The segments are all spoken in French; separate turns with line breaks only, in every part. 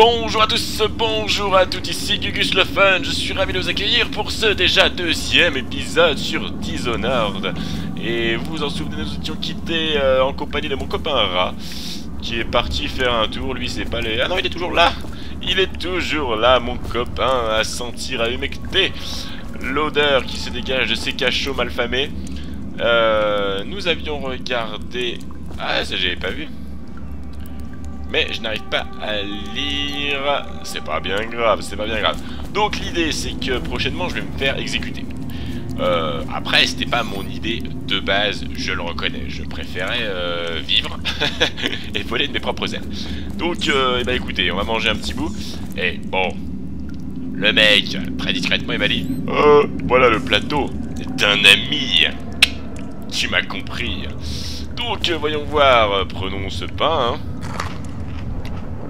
Bonjour à tous, bonjour à toutes, ici Gugus le Fun, je suis ravi de vous accueillir pour ce déjà deuxième épisode sur Dishonored. Et vous vous en souvenez, nous étions quittés en compagnie de mon copain Rat, qui est parti faire un tour, lui c'est pas les... Ah non, il est toujours là. Il est toujours là, mon copain, à sentir, à humecter l'odeur qui se dégage de ces cachots malfamés. Nous avions regardé... Ah, ça j'avais pas vu. Mais je n'arrive pas à lire. C'est pas bien grave, c'est pas bien grave. Donc l'idée c'est que prochainement je vais me faire exécuter. Après c'était pas mon idée de base, je le reconnais. Je préférais vivre et voler de mes propres ailes. Donc bah écoutez, on va manger un petit bout. Et bon, le mec très discrètement il m'a dit voilà le plateau d'un ami. Tu m'as compris. Donc voyons voir, prenons ce pain hein.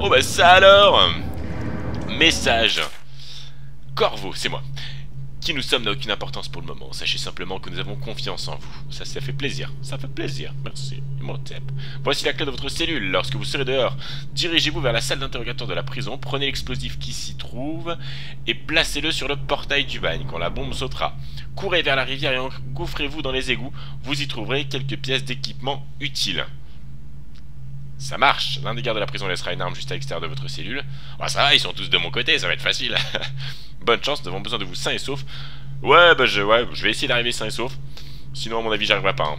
Oh bah ça alors. Message. Corvo, c'est moi. Qui nous sommes n'a aucune importance pour le moment. Sachez simplement que nous avons confiance en vous. Ça fait plaisir. Ça fait plaisir. Merci. Imhotep. Voici la clé de votre cellule. Lorsque vous serez dehors, dirigez-vous vers la salle d'interrogatoire de la prison. Prenez l'explosif qui s'y trouve et placez-le sur le portail du bagne quand la bombe sautera. Courez vers la rivière et engouffrez-vous dans les égouts. Vous y trouverez quelques pièces d'équipement utiles. Ça marche. L'un des gardes de la prison laissera une arme juste à l'extérieur de votre cellule. Oh, ça va, ils sont tous de mon côté, ça va être facile. Bonne chance, nous avons besoin de vous sains et saufs. Ouais, bah je vais essayer d'arriver sain et sauf. Sinon, à mon avis, j'y arriverai pas. Hein.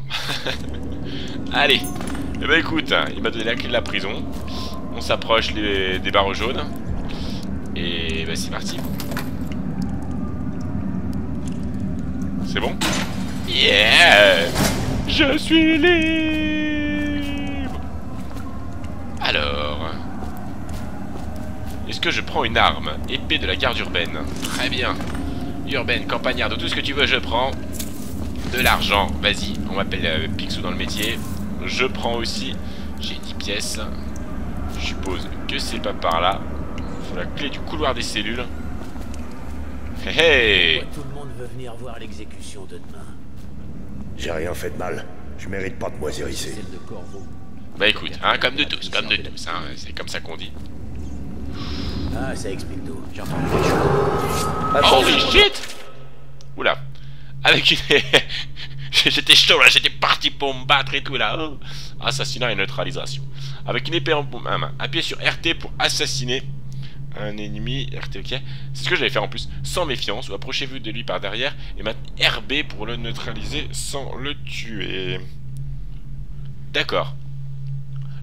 Allez. Eh ben écoute, il m'a donné la clé de la prison. On s'approche des barreaux jaunes. Et bah c'est parti. C'est bon? Yeah! Je suis libre! Alors, est-ce que je prends une arme? Épée de la garde urbaine. Très bien. Urbaine, campagnarde, tout ce que tu veux, je prends. De l'argent, vas-y. On m'appelle Picsou dans le métier. Je prends aussi. J'ai 10 pièces. Je suppose que c'est pas par là. Il faut la clé du couloir des cellules. Hé hé.
Tout le monde veut venir voir l'exécution de demain.
J'ai rien fait de mal. Je mérite pas de moisir ici.
Celle de Corvo.
Bah écoute, hein, comme de tous, hein, c'est comme ça qu'on dit.
Ah, ça explique tout. J'entends des choses.
Holy shit! Oula. Avec une... J'étais chaud là, j'étais parti pour me battre et tout là. Oh. Assassinat et neutralisation. Avec une épée en main. Appuyez sur RT pour assassiner un ennemi. RT, ok. C'est ce que j'allais faire en plus. Sans méfiance, ou approchez-vous de lui par derrière. Et maintenant RB pour le neutraliser sans le tuer. D'accord.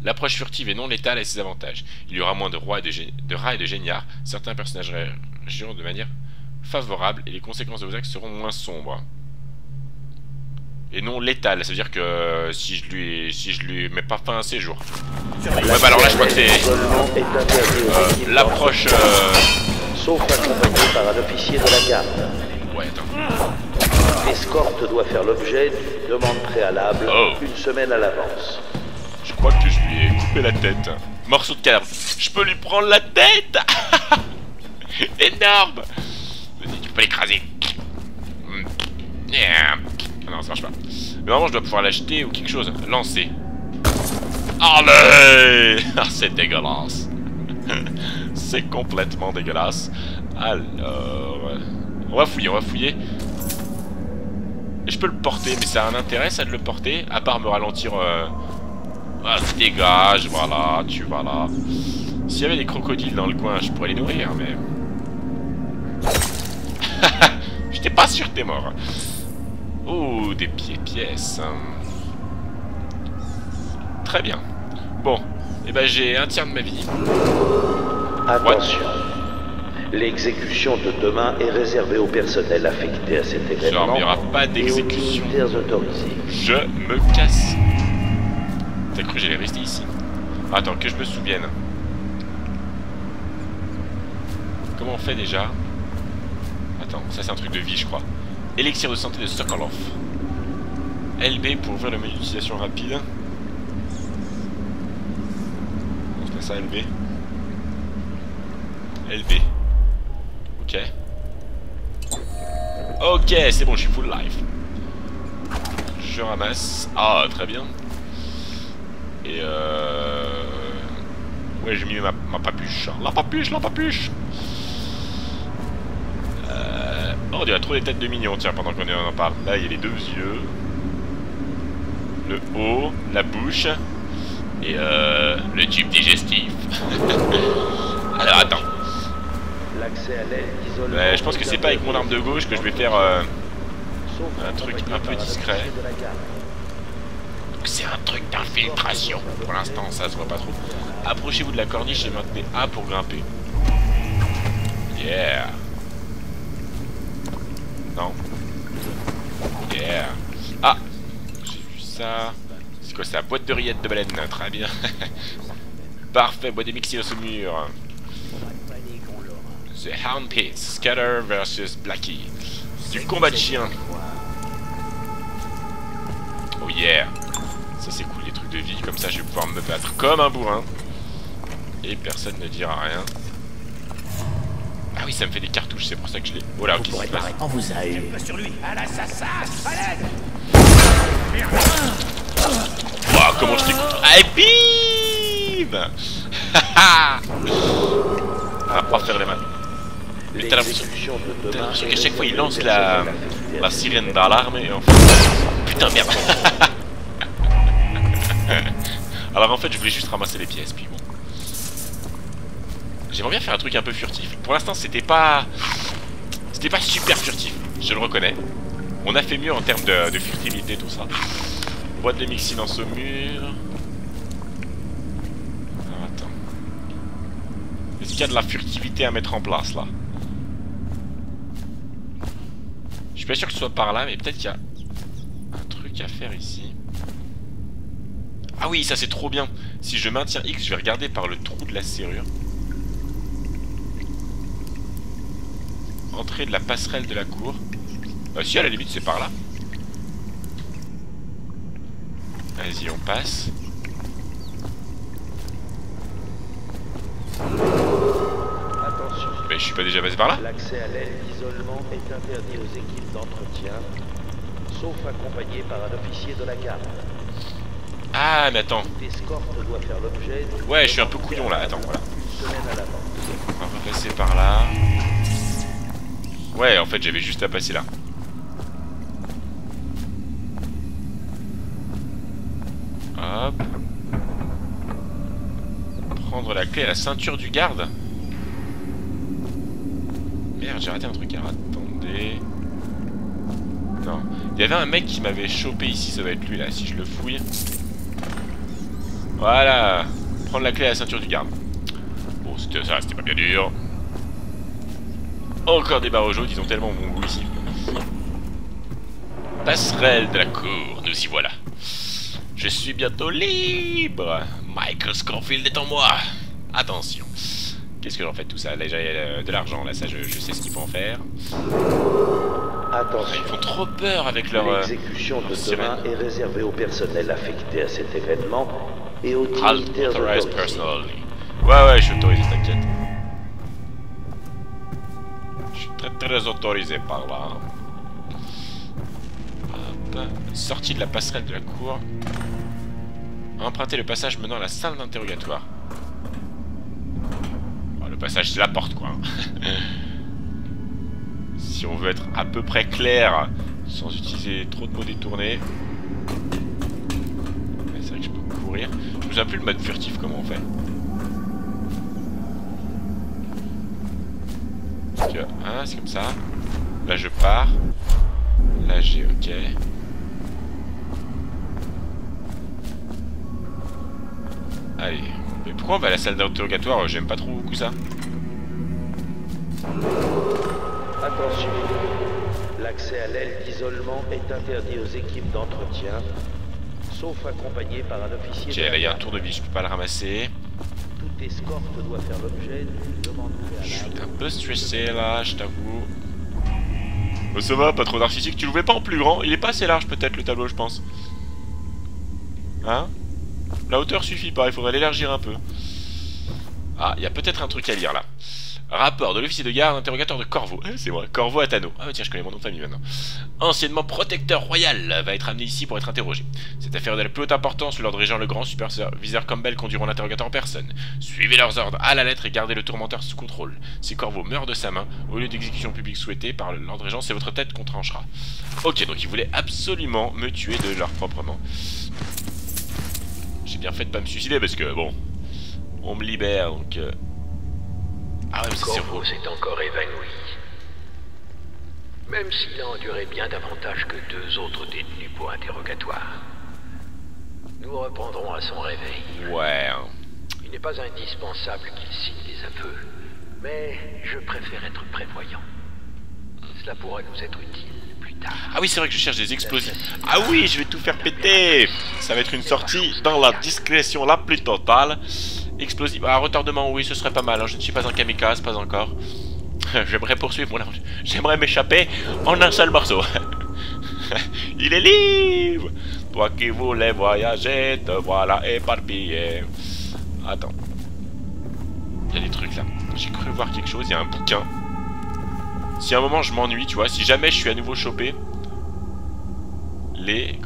L'approche furtive et non létale a ses avantages. Il y aura moins de rats et de géniards. Certains personnages réagiront de manière favorable et les conséquences de vos actes seront moins sombres. Et non létale, ça veut dire que si je lui mets pas fin à ses jours. Ouais bah alors là je crois que c'est l'approche
sauf accompagné par un officier de la garde.
Ouais attends.
L'escorte doit faire l'objet d'une demande préalable une semaine à l'avance.
Je crois que je lui ai coupé la tête. Morceau de cadavre. Je peux lui prendre la tête. Énorme. Vas-y, tu peux l'écraser. Non, ça marche pas. Mais normalement, je dois pouvoir l'acheter ou quelque chose. Lancer. Allez. C'est dégueulasse. C'est complètement dégueulasse. Alors... On va fouiller. Et je peux le porter, mais ça a un intérêt, ça, de le porter, à part me ralentir... Ah, tu dégages, voilà, tu vas là. S'il y avait des crocodiles dans le coin, je pourrais les nourrir, mais... J'étais pas sûr que t'es mort. Oh, des pièces. Très bien. Bon, et ben j'ai un tiers de ma vie.
Attention. L'exécution de demain est réservée au personnel affecté à cet événement.
Genre, il n'y aura pas d'exécution.
Je
me casse. T'as cru que j'allais rester ici? Attends, que je me souvienne. Comment on fait déjà? Attends, ça c'est un truc de vie je crois. Élixir de santé de Sokolov. LB pour ouvrir le menu d'utilisation rapide. On se met ça LB. LB. Ok. Ok, c'est bon, je suis full life. Je ramasse. Ah, très bien. Et Ouais, j'ai mis ma papuche. La papuche, la papuche. Oh, il y a trop des têtes de mignons, tiens, pendant qu'on en parle. Là, il y a les deux yeux. Le haut, la bouche. Et le tube digestif. Alors, attends. Je pense que c'est pas avec mon arme de gauche que je vais faire un truc un peu discret. C'est un truc d'infiltration. Pour l'instant, ça se voit pas trop. Approchez-vous de la corniche et maintenez A pour grimper. Yeah. Non. Yeah. Ah, j'ai vu ça. C'est quoi ça? Boîte de rillettes de baleine. Très bien. Parfait, boîte de mixi au mur. The Hound Pits, Scatter versus Blackie. Du combat de chien. Oh yeah. Ça c'est cool, les trucs de vie, comme ça je vais pouvoir me battre comme un bourrin. Et personne ne dira rien. Ah oui, ça me fait des cartouches, c'est pour ça que je l'ai. Oh là, qu'est-ce qui se passe?
On vous a eu.
Sur lui, à l'assassin, à l'aide.
Wow, comment je t'écoute? Ah, et bim. On va pas faire les mains. Mais t'as l'impression qu'à chaque fois il lance la sirène d'alarme et en fait... Putain, merde. Alors en fait je voulais juste ramasser les pièces, puis bon. J'aimerais bien faire un truc un peu furtif. Pour l'instant c'était pas super furtif, je le reconnais. On a fait mieux en termes de furtivité, tout ça. Boîte de mixi dans ce mur. Alors, attends. Est-ce qu'il y a de la furtivité à mettre en place là? Je suis pas sûr que ce soit par là, mais peut-être qu'il y a un truc à faire ici. Ah oui, ça c'est trop bien. Si je maintiens X, je vais regarder par le trou de la serrure. Entrée de la passerelle de la cour. Si, à la limite c'est par là. Vas-y, on passe.
Attention.
Mais je suis pas déjà passé par là?
L'accès à l'aile d'isolement est interdit aux équipes d'entretien, sauf accompagné par un officier de la garde.
Ah, mais attends.
Toute escorte doit faire l'objet.
Ouais, je suis un peu couillon là, attends, voilà.
Une semaine à l'avance.
On va repasser par là. Ouais, en fait, j'avais juste à passer là. Hop. Prendre la clé à la ceinture du garde. Merde, j'ai raté un truc. Alors, attendez. Non. Il y avait un mec qui m'avait chopé ici, ça va être lui là, si je le fouille. Voilà. Prendre la clé à la ceinture du garde. Bon, c'était ça, c'était pas bien dur. Encore des barreaux jaunes, ils ont tellement bon goût ici. Passerelle de la cour, nous y voilà. Je suis bientôt libre. Michael Scorfield est en moi. Attention. Qu'est-ce que j'en fais de tout ça? Là, j'ai de l'argent, là, ça, je sais ce qu'il faut en faire.
Attention.
Ils font trop peur avec leur...
L'exécution de demain est réservée au personnel affecté à cet événement et aux dignitaires autorisés.
Ouais, je suis autorisé, t'inquiète. Je suis très autorisé par là. Hop. Sortie de la passerelle de la cour. Emprunter le passage menant à la salle d'interrogatoire. Oh, le passage, c'est la porte, quoi. Si on veut être à peu près clair, sans utiliser trop de mots détournés. C'est vrai que je peux courir. Je me souviens plus le mode furtif, comment on fait. Ah, c'est comme ça. Là, je pars. Là, j'ai OK. Allez. Mais pourquoi on va à la salle d'interrogatoire? J'aime pas trop beaucoup ça.
Attention. L'accès à l'aile d'isolement est interdit aux équipes d'entretien, sauf accompagné par un officier.
Ok, là, il y a un tour de vie, je peux pas le ramasser.
Toute escorte doit faire l'objet d'une demande préalable.
Je suis un peu stressé là, je t'avoue. Oh, ça va, pas trop narcissique. Tu le voulais pas en plus grand? Il est pas assez large peut-être le tableau, je pense. Hein? La hauteur suffit pas, il faudrait l'élargir un peu. Ah, il y a peut-être un truc à lire là. Rapport de l'officier de garde, interrogateur de Corvo. C'est moi, Corvo Atano. Ah tiens, je connais mon nom de famille maintenant. Anciennement protecteur royal, va être amené ici pour être interrogé. Cette affaire est de la plus haute importance, le Lord Régent le Grand, superviseur Campbell conduiront l'interrogateur en personne. Suivez leurs ordres à la lettre et gardez le tourmenteur sous contrôle. Si Corvo meurt de sa main, au lieu d'exécution publique souhaitée par le Lord Régent, c'est votre tête qu'on tranchera. Ok, donc ils voulaient absolument me tuer de leur propre main. J'ai bien fait de pas me suicider parce que, bon, on me libère, donc... Ah ouais, mais c'est
Corvo s'est encore évanoui. Même s'il a enduré bien davantage que 2 autres détenus pour interrogatoire. Nous reprendrons à son réveil.
Ouais.
Il n'est pas indispensable qu'il signe les aveux, mais je préfère être prévoyant. Cela pourra nous être utile plus tard.
Ah oui, c'est vrai que je cherche des explosifs. Ah oui, je vais tout faire péter. Ça va être une sortie dans la discrétion la plus totale. Explosif. Ah, retardement, oui, ce serait pas mal. Hein. Je ne suis pas un kamikaze, pas encore. J'aimerais poursuivre mon aventure. J'aimerais m'échapper en un seul morceau. Il est libre. Toi qui voulais voyager, te voilà éparpillé. Attends. Il y a des trucs là. J'ai cru voir quelque chose. Il y a un bouquin. Si à un moment je m'ennuie, tu vois, si jamais je suis à nouveau chopé, les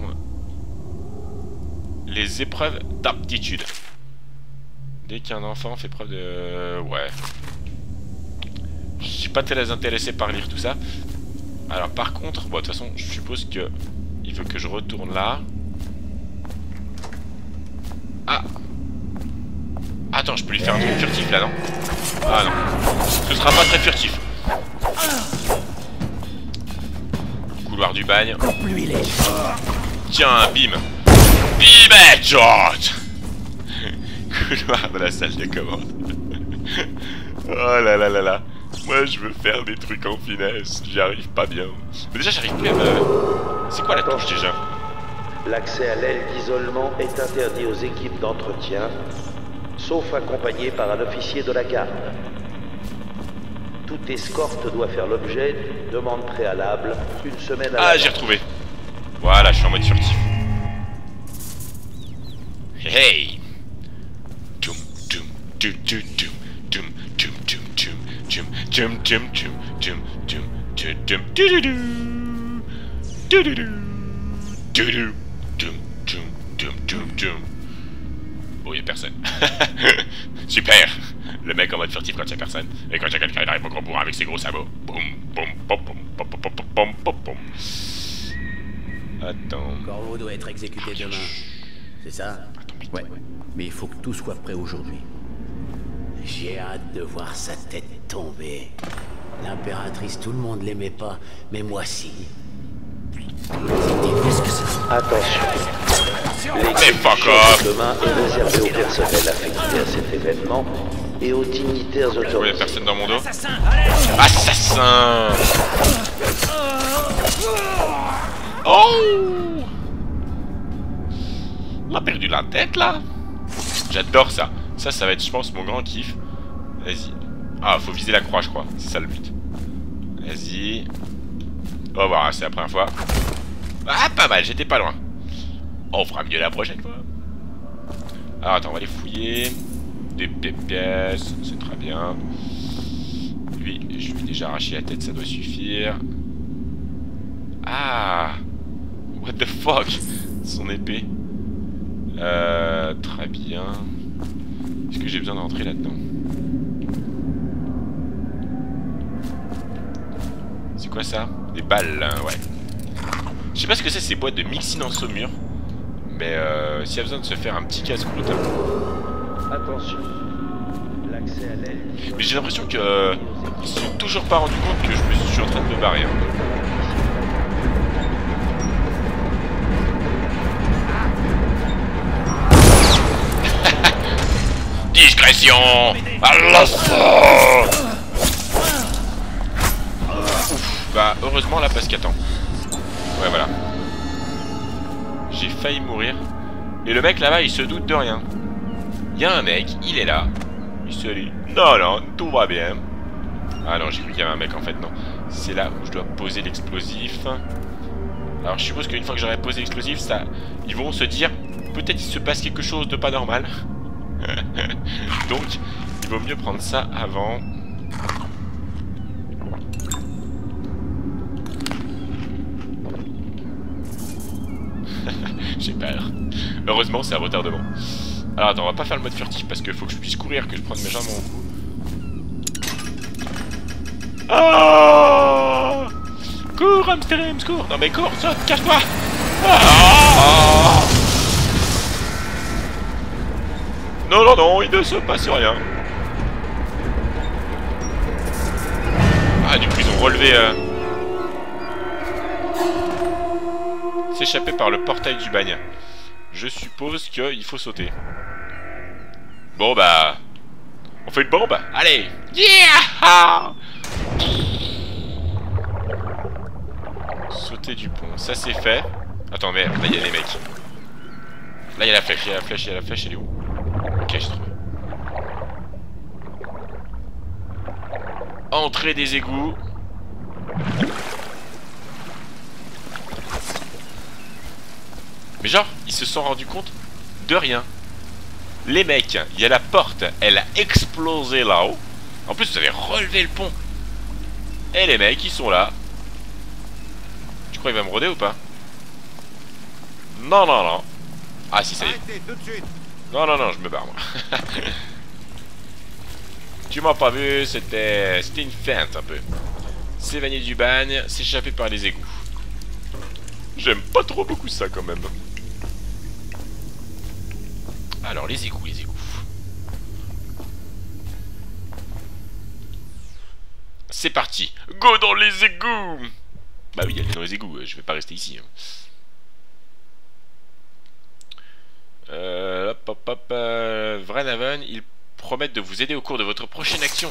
épreuves d'aptitude. Dès qu'un enfant fait preuve de... Ouais. Je suis pas très intéressé par lire tout ça. Alors par contre, bon, de toute façon, je suppose que il veut que je retourne là. Ah. Attends, je peux lui faire un truc furtif là, non? Ah non. Ce sera pas très furtif. Couloir du bagne. Tiens, bim. Bim headshot. Couloir de la salle de commande. Oh là là là là. Moi je veux faire des trucs en finesse. J'y arrive pas bien. Mais déjà j'arrive plus à me... C'est quoi la touche déjà?
L'accès à l'aile d'isolement est interdit aux équipes d'entretien, sauf accompagné par un officier de la garde. Toute escorte doit faire l'objet d'une demande préalable une semaine à l'avance.
Ah, j'ai retrouvé. Voilà, je suis en mode furtif. Hey. Tum tum tum tum tum tum tum tum tum tum tum tum tum tum tum tum tum tum. Bon, y'a personne. Super. Le mec en mode furtif quand y'a personne. Et quand y'a quelqu'un, il arrive au gros bourrin avec ses gros sabots. Boum, boum, pom, pom, pom, pom, pom, pom, pom, pom. Attends.
Corvo doit être exécuté demain. C'est ça? Ouais. Mais il faut que tout soit prêt aujourd'hui. J'ai hâte de voir sa tête tomber. L'impératrice, tout le monde l'aimait pas, mais moi si. C'était plus que ça.
Attention.
Mais fuck off.
Demain est réservé au personnel affecté à cet événement et aux dignitaires
Je vois, y'a
autorisés.
personne dans mon dos. Assassin. Oh. On a perdu la tête là. J'adore ça. Ça va être, je pense, mon grand kiff. Vas-y. Ah, faut viser la croix, je crois. C'est ça le but. Vas-y. On va voir, c'est la première fois. Ah, pas mal, j'étais pas loin. On fera mieux la prochaine fois. Alors, attends, on va les fouiller. Des pièces, c'est très bien. Lui, je lui ai déjà arraché la tête, ça doit suffire. Ah. What the fuck. Son épée. Très bien. Est-ce que j'ai besoin d'entrer là-dedans? C'est quoi ça? Des balles, ouais. Je sais pas ce que c'est ces boîtes de mixine en saumure. Mais s'il y a besoin de se faire un petit casse-croûte.
Attention. L'accès à l'aile.
Mais j'ai l'impression que ils se sont toujours pas rendu compte que je suis en train de me barrer. Hein. Discrétion. À l'assaut. Bah heureusement là parce qu'attends. Ouais voilà. J'ai failli mourir. Et le mec là-bas il se doute de rien. Il y a un mec, il est là. Il se dit non non, tout va bien. Ah non, j'ai cru qu'il y avait un mec en fait, non. C'est là où je dois poser l'explosif. Alors je suppose qu'une fois que j'aurai posé l'explosif, ça, ils vont se dire peut-être il se passe quelque chose de pas normal. Donc il vaut mieux prendre ça avant. J'ai peur. Heureusement, c'est un retardement. Alors attends, on va pas faire le mode furtif parce qu'il faut que je puisse courir, que je prenne mes jambes en coup. Ah, cours, Amsterdam, cours. Non mais cours, saute, cache-toi. Ah, non, non, non, il ne se passe rien. Ah, du coup, ils ont relevé... S'échapper par le portail du bagne. Je suppose qu'il faut sauter. Bon, bah... On fait une bombe. Allez. Yeah. Sauter du pont, ça c'est fait. Attends, merde, là il y a les mecs. Là il y a la flèche, il y a la flèche, il y a la flèche, elle est où? Ok, je trouve. Entrée des égouts. Mais genre, ils se sont rendus compte de rien. Les mecs, il y a la porte, elle a explosé là-haut. En plus, vous avez relevé le pont. Et les mecs, ils sont là. Tu crois qu'il va me rôder ou pas? Non, non, non. Ah si, ça y est. Non, non, non, je me barre, moi. Tu m'as pas vu, c'était une feinte, un peu. S'évanouir du bagne, s'échapper par les égouts. J'aime pas trop beaucoup ça, quand même. Alors, les égouts, les égouts. C'est parti. Go dans les égouts. Bah oui, allez dans les égouts, je vais pas rester ici. Hop, hop, hop. Vrenhaven, ils promettent de vous aider au cours de votre prochaine action.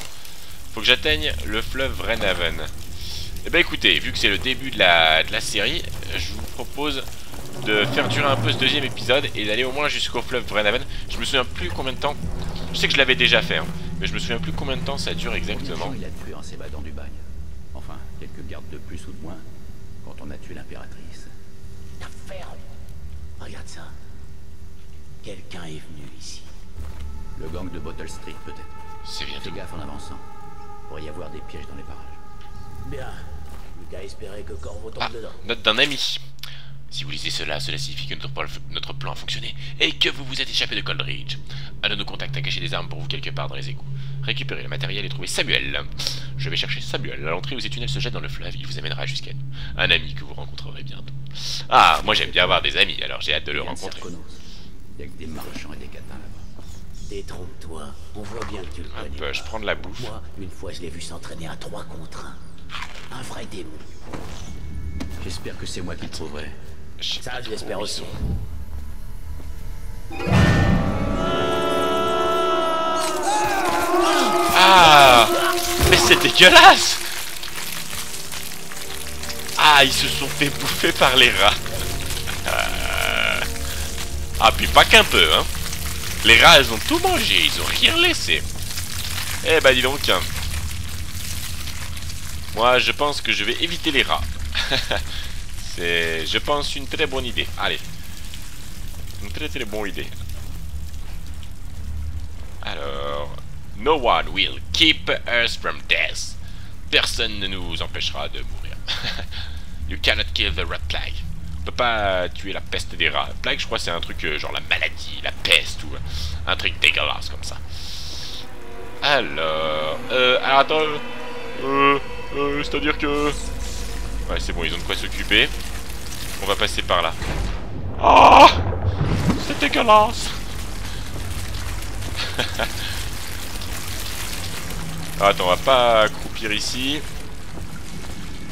Faut que j'atteigne le fleuve Vrenhaven. Eh ben écoutez, vu que c'est le début de la série, je vous propose de faire durer un peu ce deuxième épisode et d'aller au moins jusqu'au fleuve Vrenhaven. Je me souviens plus combien de temps. Je sais que je l'avais déjà fait, hein, mais je me souviens plus combien de temps ça dure exactement.
Il a tué en s'évadant du bagne. Enfin, quelques gardes de plus ou de moins quand on a tué l'impératrice.
La ferme. Regarde ça. Quelqu'un est venu ici.
Le gang de Bottle Street, peut-être.
C'est bientôt.
Fais gaffe en avançant. Pourrait y avoir des pièges dans les parages.
Bien. Plus qu'à espérer que Corvo tombe dedans.
Note d'un ami. Si vous lisez cela signifie que notre plan a fonctionné et que vous vous êtes échappé de Coldridge. Un de nos contacts a caché des armes pour vous quelque part dans les égouts. Récupérez le matériel et trouvez Samuel. Je vais chercher Samuel à l'entrée où ces tunnels se jettent dans le fleuve. Il vous amènera jusqu'à nous. Un ami que vous rencontrerez bientôt. Ah, moi j'aime bien avoir des amis, alors j'ai hâte de le rencontrer.
Il y a que des marchands et des catins là-bas.
Détrompe-toi. On voit bien que tu le connais pas.
Je prends de la bouffe.
Moi, une fois, je l'ai vu s'entraîner à 3 contre 1. Un vrai démon.
J'espère que c'est moi qui le trouverai.
Ça, je l'espère aussi.
Ah, mais c'est dégueulasse. Ah, ils se sont fait bouffer par les rats. Ah, puis pas qu'un peu, hein. Les rats, ils ont tout mangé, ils ont rien laissé. Eh bah dis donc. Moi, je pense que je vais éviter les rats. C'est, je pense, une très bonne idée. Allez. Une très très bonne idée. Alors... No one will keep us from death. Personne ne nous empêchera de mourir. You cannot kill the rat plague. On peut pas tuer la peste des rats. Plague, je crois, c'est un truc genre la maladie, la peste ou un truc dégueulasse comme ça. Alors... alors attends... c'est-à-dire que... Ouais, c'est bon, ils ont de quoi s'occuper. On va passer par là. Oh, c'est dégueulasse. Attends, on va pas croupir ici.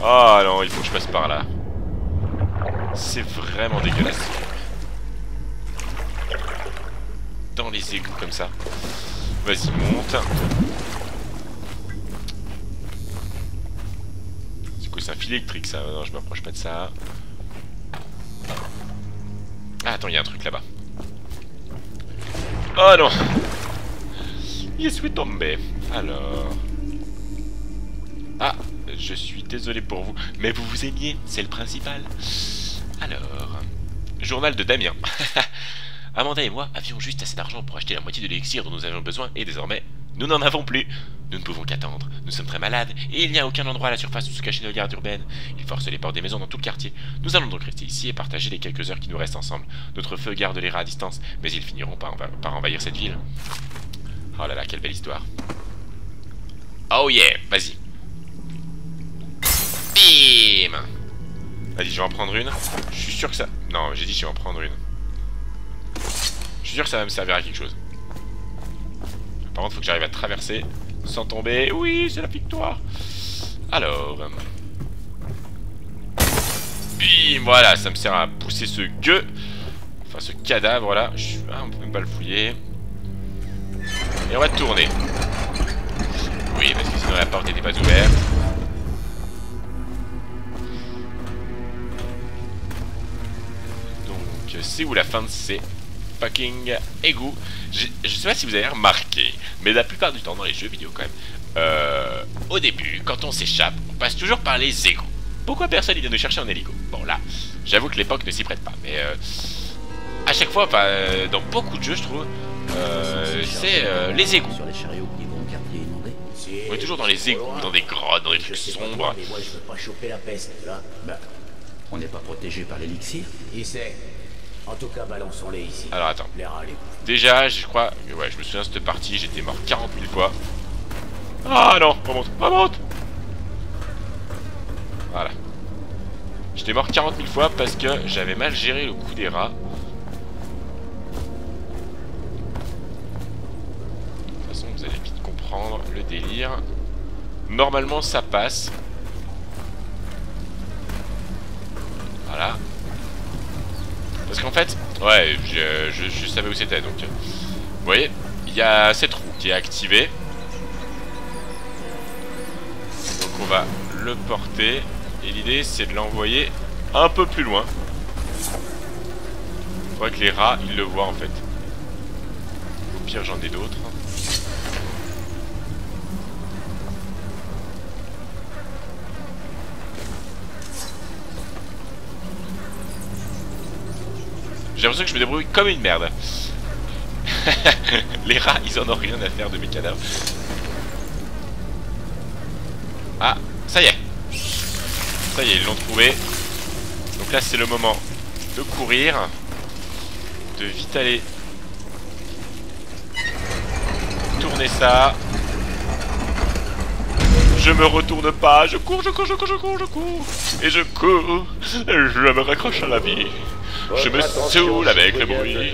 Ah non, il faut que je passe par là. C'est vraiment dégueulasse. Dans les égouts comme ça. Vas-y, monte. C'est quoi, c'est un fil électrique ça? Non, je m'approche pas de ça. Ah, attends, il y a un truc là-bas. Oh non. Je suis tombé. Alors... Ah, je suis désolé pour vous, mais vous vous aimiez, c'est le principal. Alors... Journal de Damien. Amanda et moi avions juste assez d'argent pour acheter la moitié de l'élixir dont nous avions besoin, et désormais, nous n'en avons plus. Nous ne pouvons qu'attendre. Nous sommes très malades, et il n'y a aucun endroit à la surface où se cacher nos gardes urbaines. Ils forcent les portes des maisons dans tout le quartier. Nous allons donc rester ici et partager les quelques heures qui nous restent ensemble. Notre feu garde les rats à distance, mais ils finiront par envahir cette ville. Oh là là, quelle belle histoire. Oh yeah, vas-y. Bim. Vas-y, je vais en prendre une. Je suis sûr que ça... Non, j'ai dit je vais en prendre une. Je suis sûr que ça va me servir à quelque chose. Par contre, faut que j'arrive à traverser sans tomber. Oui, c'est la victoire. Alors... Bim, voilà, ça me sert à pousser ce gueux. Enfin, ce cadavre, là. Ah, on peut même pas le fouiller. Et on va tourner. Oui, parce que sinon la porte n'était pas ouverte. Donc, c'est où la fin de ces fucking égouts? Je sais pas si vous avez remarqué, mais la plupart du temps dans les jeux vidéo quand même, au début, quand on s'échappe, on passe toujours par les égouts. Pourquoi personne vient nous chercher en hélico? Bon là, j'avoue que l'époque ne s'y prête pas, mais à chaque fois, enfin, dans beaucoup de jeux je trouve, c'est les égouts.
Sur les chariots qui vont au quartier inondé.
On est toujours dans les égouts, dans des grottes, dans des trucs sombres.
Mais moi je veux pas choper la peste, là. Bah, on n'est pas protégé par l'élixir. Qui sait? En tout cas, balançons-les ici.
Alors attends.
Les rats, les bouffons.
Déjà, je crois, ouais, je me souviens de cette partie, j'étais mort 40 000 fois. Ah non, remonte, remonte. Voilà. J'étais mort 40 000 fois parce que j'avais mal géré le coup des rats. De toute façon, vous allez vite comprendre le délire. Normalement, ça passe. Voilà. Parce qu'en fait, ouais, je savais où c'était, donc... Vous voyez, il y a cette roue qui est activée. Donc on va le porter. Et l'idée, c'est de l'envoyer un peu plus loin. Faudrait que les rats, ils le voient, en fait. Au pire, j'en ai d'autres. J'ai l'impression que je me débrouille comme une merde. Les rats, ils en ont rien à faire de mes cadavres. Ah, ça y est. Ça y est, ils l'ont trouvé. Donc là, c'est le moment de courir. De vite aller tourner ça. Je me retourne pas. Je cours, je cours, je cours, je cours, je cours. Et je cours. Je me raccroche à la vie. Je me saoule avec le bruit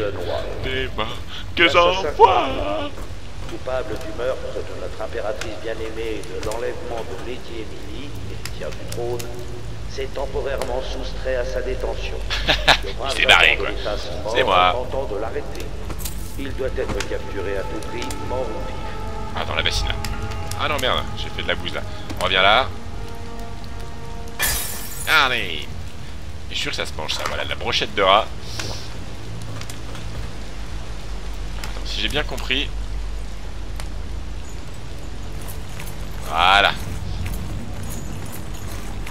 des mains que j'envoie.
Coupable du meurtre de notre impératrice bien-aimée et de l'enlèvement de Lady Emily, héritière du trône, s'est temporairement soustrait à sa détention.
Il s'est barré, quoi. C'est moi.
Tentant de l'arrêter. Il doit être capturé à tout prix, mort ou vif.
Ah, dans la bassine, là. Ah non, merde, j'ai fait de la bouse, là. On revient là. Allez. Je suis sûr que ça se mange, ça. Voilà, la brochette de rat. Attends, si j'ai bien compris... Voilà.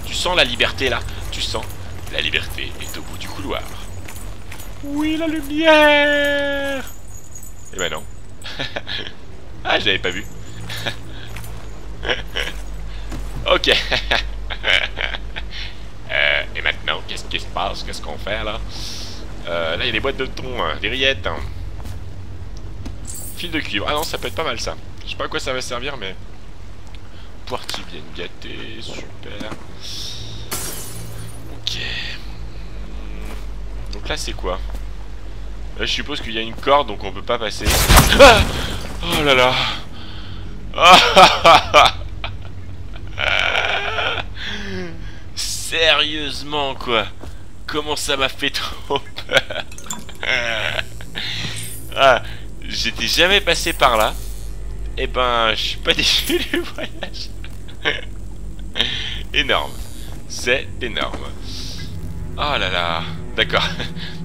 Tu sens la liberté, là? Tu sens? La liberté est au bout du couloir. Oui, la lumière! Eh ben non. Ah, je l'avais pas vu. Ok. Et maintenant, qu'est-ce qui se passe? Qu'est-ce qu'on fait, là? Là, il y a des boîtes de thon, hein, des rillettes. Hein. Fil de cuivre. Ah non, ça peut être pas mal, ça. Je sais pas à quoi ça va servir, mais... Poires qui viennent gâter, super. Ok. Donc là, c'est quoi? Là, je suppose qu'il y a une corde, donc on peut pas passer. Ah, oh là là. Ah, sérieusement, quoi? Comment ça m'a fait trop peur? Ah, j'étais jamais passé par là. Eh ben, je suis pas déçu du voyage. Énorme. C'est énorme. Oh là là. D'accord.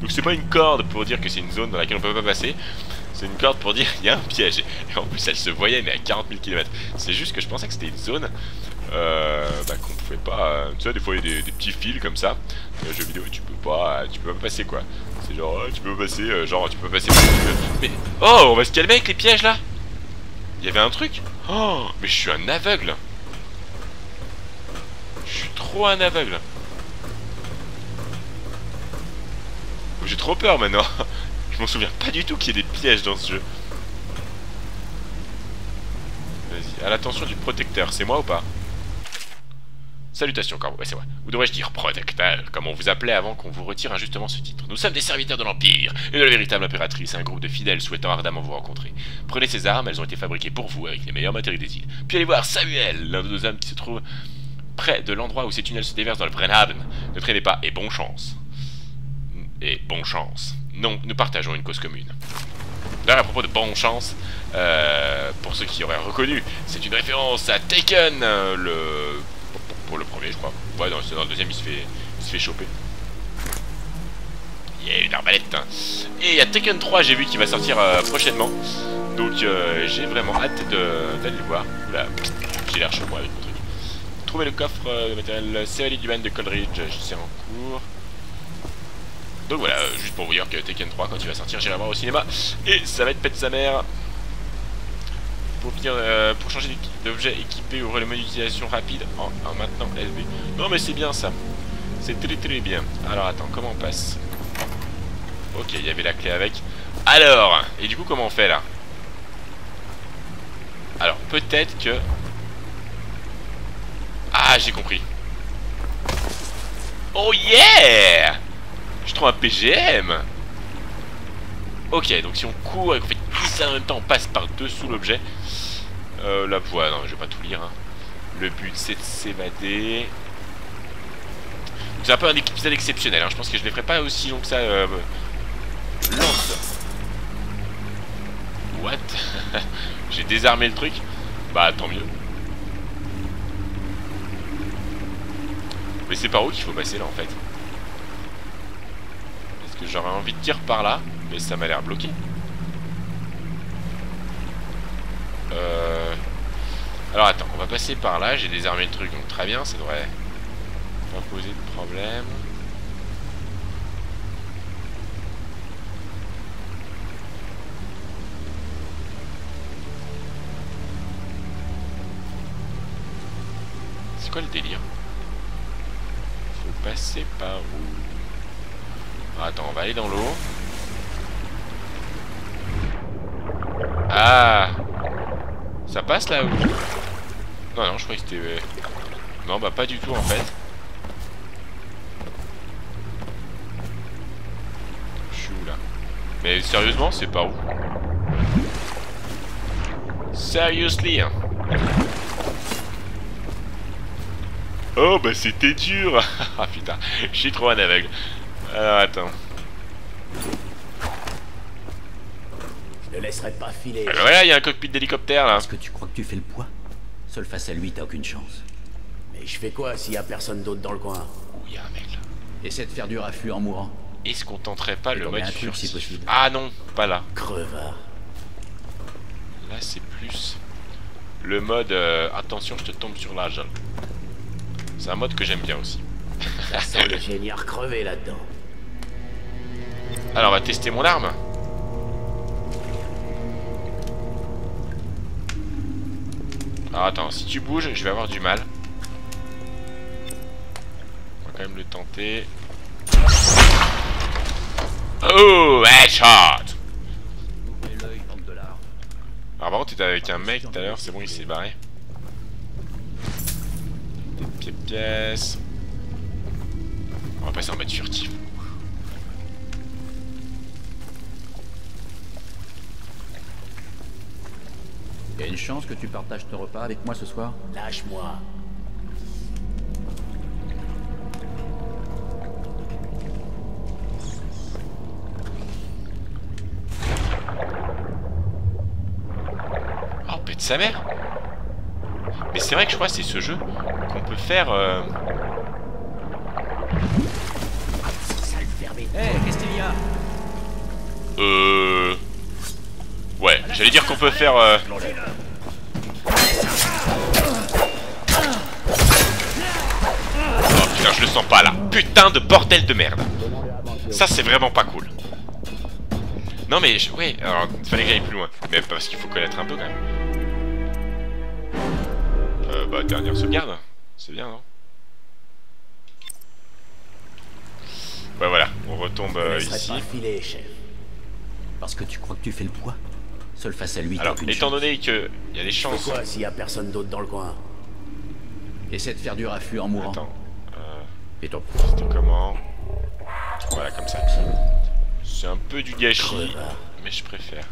Donc c'est pas une corde pour dire que c'est une zone dans laquelle on peut pas passer. C'est une corde pour dire qu'il y a un piège. Et en plus elle se voyait mais à 40 000 km. C'est juste que je pensais que c'était une zone qu'on pouvait pas... tu sais, des fois il y a des petits fils comme ça. Dans les jeux vidéo tu peux pas passer, quoi. C'est genre, tu peux pas passer, genre tu peux passer... Mais... Oh, on va se calmer avec les pièges là. Il y avait un truc. Oh, mais je suis un aveugle. Je suis trop un aveugle. J'ai trop peur maintenant. Je m'en souviens pas du tout qu'il y ait des pièges dans ce jeu. Vas-y, à l'attention du protecteur, c'est moi ou pas? Salutations, Corbeau, ouais c'est vrai. Ou devrais-je dire protecteur, comme on vous appelait avant qu'on vous retire injustement ce titre. Nous sommes des serviteurs de l'Empire, et de la véritable impératrice, un groupe de fidèles souhaitant ardemment vous rencontrer. Prenez ces armes, elles ont été fabriquées pour vous, avec les meilleurs matériaux des îles. Puis allez voir Samuel, l'un de nos hommes qui se trouve près de l'endroit où ces tunnels se déversent dans le Brenhaven. Ne traînez pas, et bonne chance. Et bonne chance. Non, nous partageons une cause commune. D'ailleurs, à propos de bonne chance, pour ceux qui auraient reconnu, c'est une référence à Taken, pour le premier, je crois. Ouais, dans le deuxième, il se fait choper. Il y a une arbalète. Et il y a Taken 3, j'ai vu qu'il va sortir prochainement. Donc, j'ai vraiment hâte d'aller le voir. Oula, j'ai l'air chez moi avec mon truc. Trouver le coffre de matériel Cérélie du Man de Coleridge, c'est en cours. Donc voilà, juste pour vous dire que Taken 3, quand il va sortir, j'irai voir au cinéma. Et ça va être pète sa mère. Pour changer d'objet équipé, ouvrez le menu d'utilisation rapide en maintenant LB. Non mais c'est bien ça. C'est très bien. Alors attends, comment on passe? Ok, il y avait la clé avec. Alors, et du coup comment on fait là? Alors peut-être que... Ah, j'ai compris. Oh yeah! Je trouve un PGM. Ok, donc si on court et qu'on fait tout ça en même temps, on passe par-dessous l'objet. La voie, non, je vais pas tout lire. Hein. Le but, c'est de s'évader. C'est un peu un épisode exceptionnel. Hein. Je pense que je ne les ferai pas aussi long que ça. Lance. What? J'ai désarmé le truc. Bah, tant mieux. Mais c'est par où qu'il faut passer là en fait? Parce que j'aurais envie de dire par là, mais ça m'a l'air bloqué. Alors attends, on va passer par là, j'ai désarmé le truc, donc très bien, ça devrait pas poser de problème. C'est quoi le délire? Faut passer par où? Attends, on va aller dans l'eau. Ah! Ça passe là ou... Non, non, je croyais que c'était... Non, bah pas du tout en fait. Je suis où là? Mais sérieusement, c'est par où? Seriously hein. Oh bah c'était dur. Ah putain, je suis trop un aveugle. Alors attends.
Je ne laisserai pas filer.
Alors voilà, il y a un cockpit d'hélicoptère là.
Est-ce que tu crois que tu fais le poids? Seul face à lui, t'as aucune chance.
Mais je fais quoi s'il y a personne d'autre dans le coin?
Oh, il y a un mec là.
Essaie de faire du raffut en mourant.
Est-ce qu'on tenterait pas le mode
un truc,
furtif?
si possible.
Ah non, pas là.
Crevard.
Là c'est plus le mode attention, je te tombe sur la jambe. C'est un mode que j'aime bien aussi.
Ça sent le génieur crevé là-dedans.
Alors on va tester mon arme. Alors attends, si tu bouges, je vais avoir du mal. On va quand même le tenter. Oh, headshot! Alors par contre t'étais avec un mec tout à l'heure, c'est bon, il s'est barré. Des pièces. On va passer en mode furtif.
Y a une chance que tu partages ton repas avec moi ce soir?
Lâche-moi.
Oh, pète sa mère! Mais c'est vrai que je crois que c'est ce jeu qu'on peut faire...
Sale fermé.
Hé, qu'est-ce qu'il y a?
Ouais, j'allais dire qu'on peut faire...
Oh
putain, je le sens pas là. Putain de bordel de merde. Ça, c'est vraiment pas cool. Non mais, ouais, alors, il fallait que j'aille plus loin. Mais parce qu'il faut connaître un peu quand même. Bah, dernière sauvegarde. C'est bien, non? Ouais, voilà, on retombe ici.
Pas filer, chef.
Parce que tu crois que tu fais le poids? Seul face à lui,
Alors,
t'as qu'une
étant
chance.
donné qu'il y a des chances...
Quoi s'il y a personne d'autre dans le coin?
Essaie de faire du raffut en mourant.
Attends,
Et toi?
c'était comment? Voilà, comme ça. C'est un peu du gâchis, mais je préfère.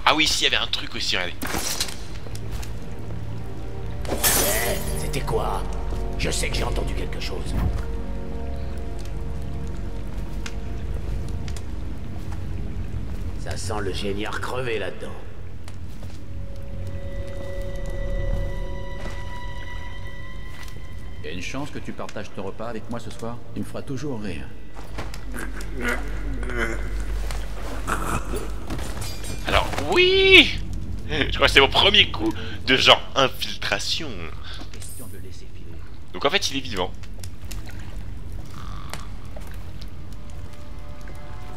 Ah oui, s'il y avait un truc aussi, regardez.
C'était quoi? Je sais que j'ai entendu quelque chose. Ça sent le géniard crevé là-dedans.
Il y a une chance que tu partages ton repas avec moi ce soir. Il me fera toujours rire.
Alors, oui! Je crois que c'est mon premier coup de genre infiltration.
Question de laisser filer.
Donc en fait, il est vivant.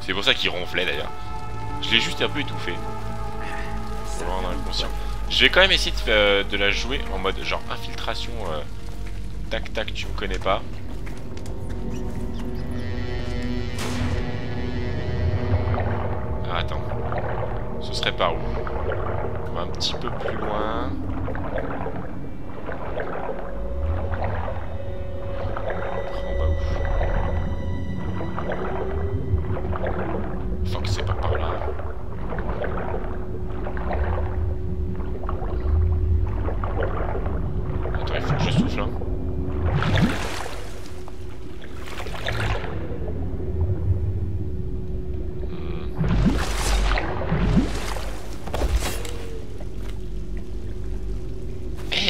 C'est pour ça qu'il ronflait d'ailleurs. Je l'ai juste un peu étouffé. Pour le rendre inconscient. Je vais quand même essayer de la jouer en mode genre infiltration. Tac tac, tu me connais pas. Ah, attends. Ce serait par où? On va un petit peu plus loin. En bas où? Fuck, c'est pas par là. Attends, il faut que je souffle, hein.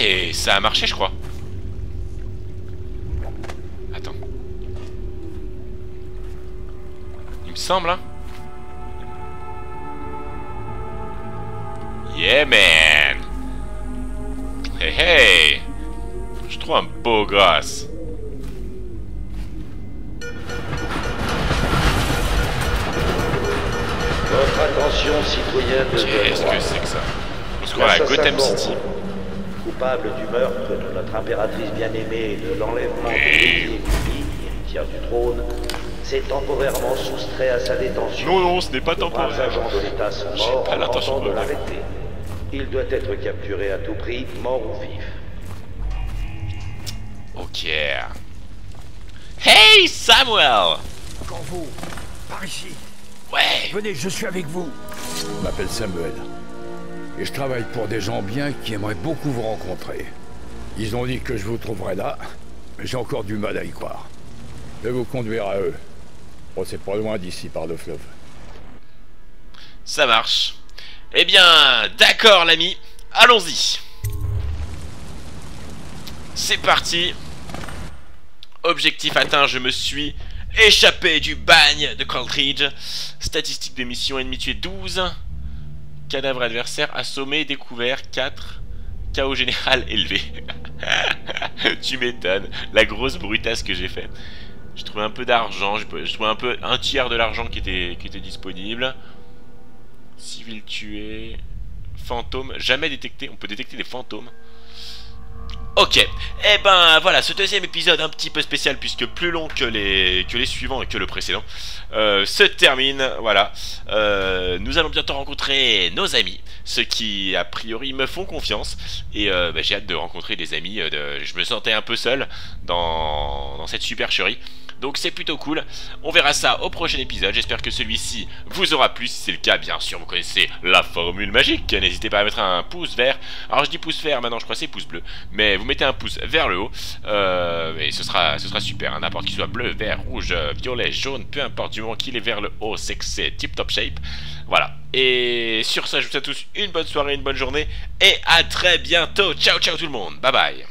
Et ça a marché, je crois. Attends. Il me semble, hein. Yeah, man. Hey, hey. Je trouve un beau gosse.
Votre attention, citoyens de
Qu'est-ce que c'est que ça? On se croit à Gotham City.
Coupable du meurtre de notre impératrice bien-aimée et de l'enlèvement de Lady Emily, héritière du trône, s'est temporairement soustrait à sa détention.
Non, non, ce n'est pas
Les braves
temporaire.
agents de l'État sont
J'ai
morts
pas
en
l'intention
tentant
de
de
revenir.
l'arrêter. Il doit être capturé à tout prix, mort ou vif.
Ok. Hey, Samuel!
Quand vous, par ici,
Ouais!
venez, je suis avec vous. Je m'appelle Samuel. Et je travaille pour des gens bien qui aimeraient beaucoup vous rencontrer. Ils ont dit que je vous trouverais là, mais j'ai encore du mal à y croire. Je vais vous conduire à eux. Bon, c'est pas loin d'ici, par le fleuve.
Ça marche. Eh bien, d'accord, l'ami. Allons-y. C'est parti. Objectif atteint, je me suis échappé du bagne de Coldridge. Statistique de mission, ennemi tué 12. Cadavre adversaire, assommé, découvert 4. Chaos général élevé. Tu m'étonnes. La grosse brutasse que j'ai faite. J'ai trouvé un peu d'argent. J'ai trouvé un tiers de l'argent qui était disponible. Civil tué. Fantôme. Jamais détecté. On peut détecter des fantômes. Ok, et ben voilà, ce deuxième épisode un petit peu spécial puisque plus long que les suivants et que le précédent se termine, voilà. Nous allons bientôt rencontrer nos amis, ceux qui a priori me font confiance et bah, j'ai hâte de rencontrer des amis, je me sentais un peu seul dans cette supercherie. Donc c'est plutôt cool, on verra ça au prochain épisode, j'espère que celui-ci vous aura plu, si c'est le cas bien sûr vous connaissez la formule magique, n'hésitez pas à mettre un pouce vert, alors je dis pouce vert maintenant je crois que c'est pouce bleu, mais vous mettez un pouce vers le haut, et ce sera super, hein, n'importe qu'il soit bleu, vert, rouge, violet, jaune, peu importe, du moment qu'il est vers le haut c'est que c'est tip top shape, voilà. Et sur ça je vous souhaite à tous une bonne soirée, une bonne journée, et à très bientôt, ciao ciao tout le monde, bye bye.